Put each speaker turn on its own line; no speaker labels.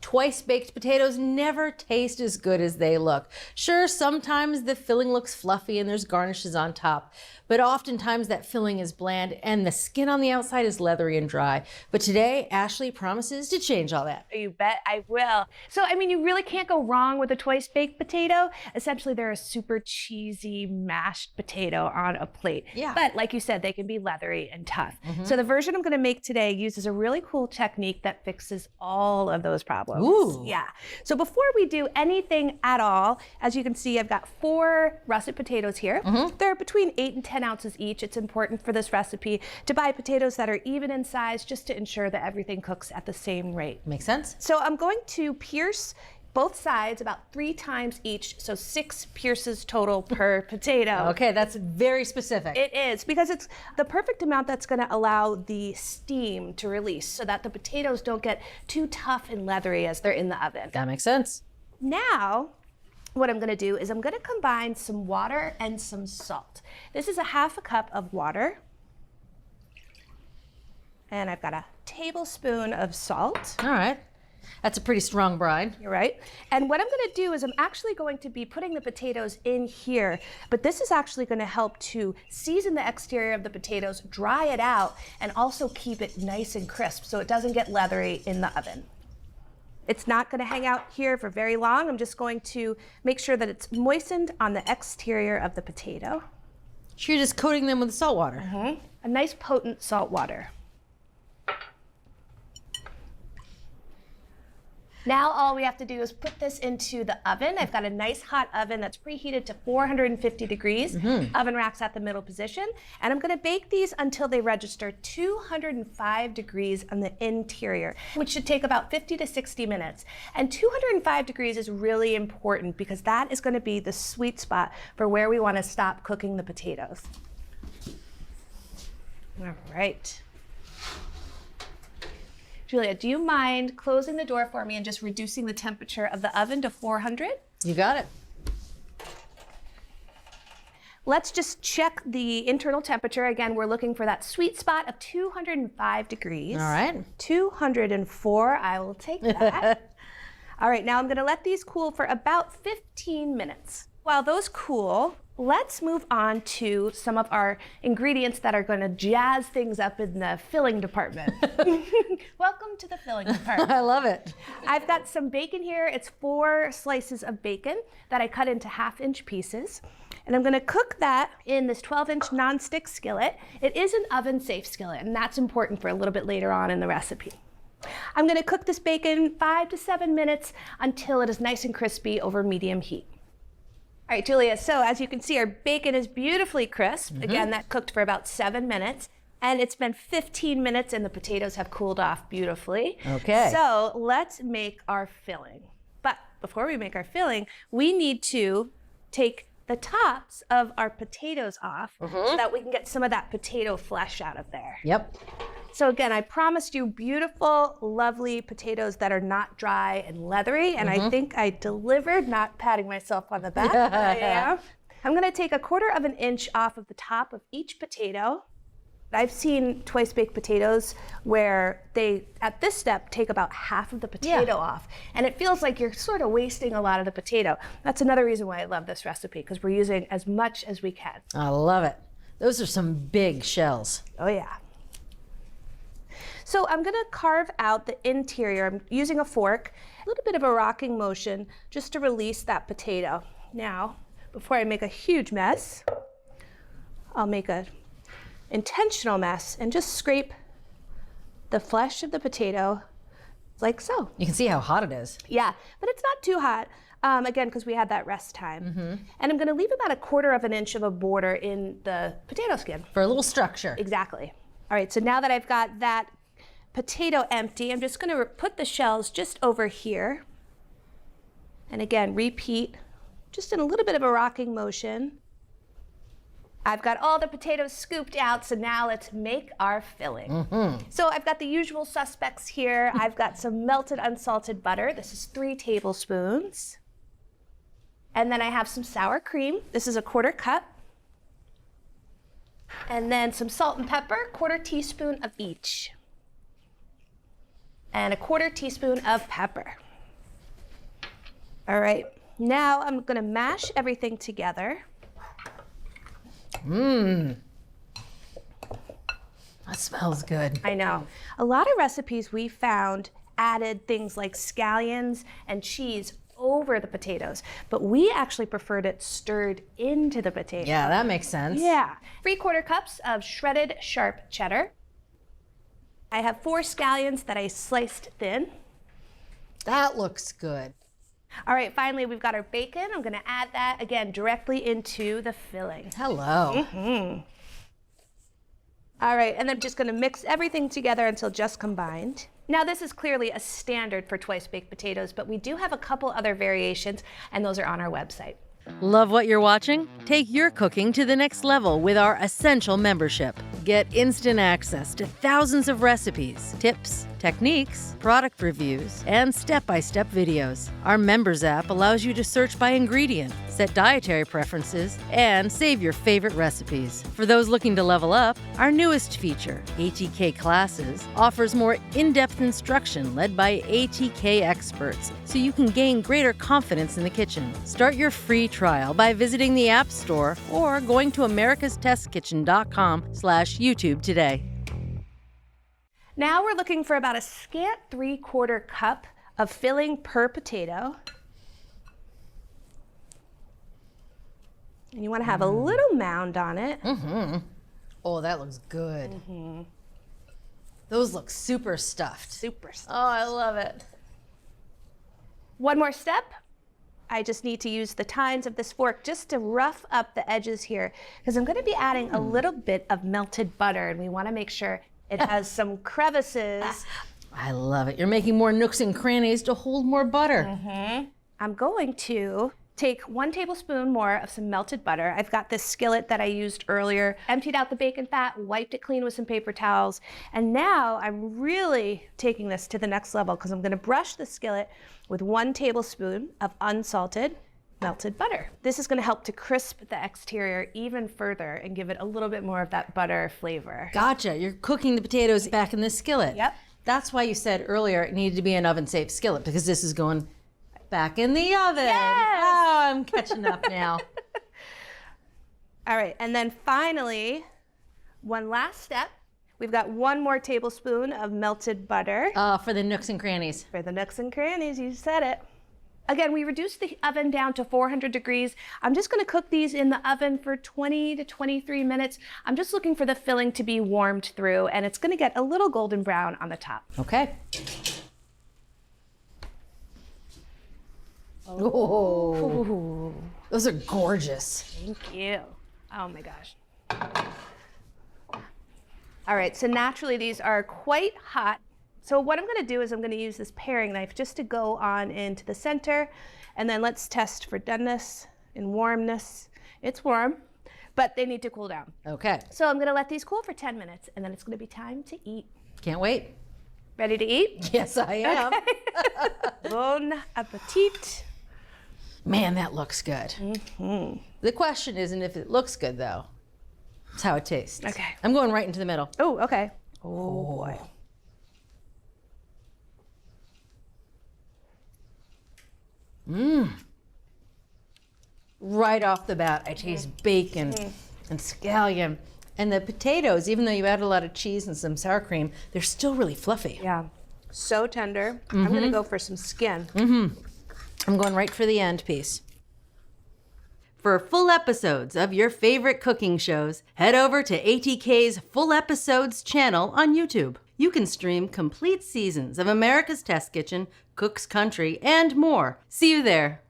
Twice-baked potatoes never taste as good as they look. Sure, sometimes the filling looks fluffy and there's garnishes on top, but oftentimes that filling is bland and the skin on the outside is leathery and dry. But today, Ashley promises to change all that.
You bet I will. So, I mean, you really can't go wrong with a twice-baked potato. Essentially, they're a super cheesy mashed potato on a plate.
Yeah.
But like you said, they can be leathery and tough. So the version I'm gonna make today uses a really cool technique that fixes all of those problems.
Ooh.
Yeah. So before we do anything at all, as you can see, I've got 4 russet potatoes here. They're between 8 and 10 ounces each. It's important for this recipe to buy potatoes that are even in size just to ensure that everything cooks at the same rate.
Makes sense.
So I'm going to pierce both sides about 3 times each, so 6 pierces total per potato.
Okay, that's very specific.
It is, because it's the perfect amount that's going to allow the steam to release so that the potatoes don't get too tough and leathery as they're in the oven.
That makes sense.
Now, what I'm going to do is I'm going to combine some water and some salt. This is a 1/2 cup of water. And I've got a tablespoon of salt.
All right. That's a pretty strong brine.
You're right. And what I'm going to do is I'm actually going to be putting the potatoes in here, but this is actually going to help to season the exterior of the potatoes, dry it out, and also keep it nice and crisp so it doesn't get leathery in the oven. It's not going to hang out here for very long. I'm just going to make sure that it's moistened on the exterior of the potato.
So you're just coating them with salt water.
A nice potent salt water. Now all we have to do is put this into the oven. I've got a nice hot oven that's preheated to 450 degrees. Oven rack's at the middle position. And I'm gonna bake these until they register 205 degrees on the interior, which should take about 50 to 60 minutes. And 205 degrees is really important because that is gonna be the sweet spot for where we wanna stop cooking the potatoes. All right. Julia, do you mind closing the door for me and just reducing the temperature of the oven to 400?
You got it.
Let's just check the internal temperature. Again, we're looking for that sweet spot of 205 degrees.
All right.
204, I will take that. All right, now I'm gonna let these cool for about 15 minutes. While those cool, let's move on to some of our ingredients that are going to jazz things up in the filling department. Welcome to the filling department.
I love it.
I've got some bacon here. It's 4 slices of bacon that I cut into 1/2-inch pieces. And I'm going to cook that in this 12-inch nonstick skillet. It is an oven-safe skillet, and that's important for a little bit later on in the recipe. I'm going to cook this bacon 5 to 7 minutes until it is nice and crispy over medium heat. All right, Julia, so as you can see, our bacon is beautifully crisp. Again, that cooked for about 7 minutes. And it's been 15 minutes and the potatoes have cooled off beautifully.
Okay.
So let's make our filling. But before we make our filling, we need to take the tops of our potatoes off so that we can get some of that potato flesh out of there.
Yep.
So again, I promised you beautiful, lovely potatoes that are not dry and leathery, and I think I delivered, not patting myself on the back, but I am. I'm gonna take 1/4 inch off of the top of each potato. I've seen twice-baked potatoes where they, at this step, take about half of the potato off, and it feels like you're sort of wasting a lot of the potato. That's another reason why I love this recipe, because we're using as much as we can.
I love it. Those are some big shells.
Oh yeah. So I'm gonna carve out the interior. I'm using a fork, a little bit of a rocking motion just to release that potato. Now, before I make a huge mess, I'll make a intentional mess and just scrape the flesh of the potato like so.
You can see how hot it is.
Yeah, but it's not too hot. Again, because we had that rest time. And I'm gonna leave about 1/4 inch of a border in the potato skin.
For a little structure.
Exactly. All right, so now that I've got that potato empty, I'm just gonna put the shells just over here. And again, repeat, just in a little bit of a rocking motion. I've got all the potatoes scooped out, so now let's make our filling. So I've got the usual suspects here. I've got some melted unsalted butter. This is 3 tablespoons. And then I have some sour cream. This is 1/4 cup. And then some salt and pepper, 1/4 teaspoon of each. And 1/4 teaspoon of pepper. All right, now I'm gonna mash everything together.
That smells good.
I know. A lot of recipes we found added things like scallions and cheese over the potatoes, but we actually preferred it stirred into the potato.
Yeah, that makes sense.
Yeah. 3/4 cups of shredded sharp cheddar. I have 4 scallions that I sliced thin.
That looks good.
All right, finally we've got our bacon. I'm gonna add that again directly into the filling.
Hello.
All right, and then just gonna mix everything together until just combined. Now this is clearly a standard for twice baked potatoes, but we do have a couple other variations, and those are on our website.
Love what you're watching? Take your cooking to the next level with our Essential membership. Get instant access to thousands of recipes, tips, techniques, product reviews, and step-by-step videos. Our Members app allows you to search by ingredient, set dietary preferences, and save your favorite recipes. For those looking to level up, our newest feature, ATK Classes, offers more in-depth instruction led by ATK experts, so you can gain greater confidence in the kitchen. Start your free trial by visiting the App Store or going to americastestkitchen.com/YouTube today.
Now we're looking for about a scant 3/4 cup of filling per potato. And you want to have a little mound on it.
Oh, that looks good. Those look super stuffed.
Super stuffed.
Oh, I love it.
One more step. I just need to use the tines of this fork just to rough up the edges here, because I'm going to be adding a little bit of melted butter, and we want to make sure it has some crevices.
I love it. You're making more nooks and crannies to hold more butter.
I'm going to take 1 tablespoon more of some melted butter. I've got this skillet that I used earlier, emptied out the bacon fat, wiped it clean with some paper towels, and now I'm really taking this to the next level because I'm going to brush the skillet with 1 tablespoon of unsalted melted butter. This is going to help to crisp the exterior even further and give it a little bit more of that butter flavor.
Gotcha. You're cooking the potatoes back in this skillet.
Yep.
That's why you said earlier it needed to be an oven-safe skillet, because this is going back in the oven.
Yes!
Oh, I'm catching up now.
All right, and then finally, one last step. We've got 1 more tablespoon of melted butter.
For the nooks and crannies.
For the nooks and crannies, you said it. Again, we reduced the oven down to 400 degrees. I'm just gonna cook these in the oven for 20 to 23 minutes. I'm just looking for the filling to be warmed through, and it's gonna get a little golden brown on the top.
Okay. Oh, those are gorgeous.
Thank you. Oh my gosh. All right, so naturally these are quite hot. So what I'm gonna do is I'm gonna use this paring knife just to go on into the center, and then let's test for doneness and warmness. It's warm, but they need to cool down.
Okay.
So I'm gonna let these cool for 10 minutes, and then it's gonna be time to eat.
Can't wait.
Ready to eat?
Yes, I am.
Bon appetit.
Man, that looks good. The question isn't if it looks good, though. It's how it tastes.
Okay.
I'm going right into the middle.
Oh, okay. Oh boy.
Right off the bat, I taste bacon and scallion. And the potatoes, even though you add a lot of cheese and some sour cream, they're still really fluffy.
Yeah. So tender. I'm gonna go for some skin.
I'm going right for the end piece. For full episodes of your favorite cooking shows, head over to ATK's Full Episodes channel on YouTube. You can stream complete seasons of America's Test Kitchen, Cook's Country, and more. See you there.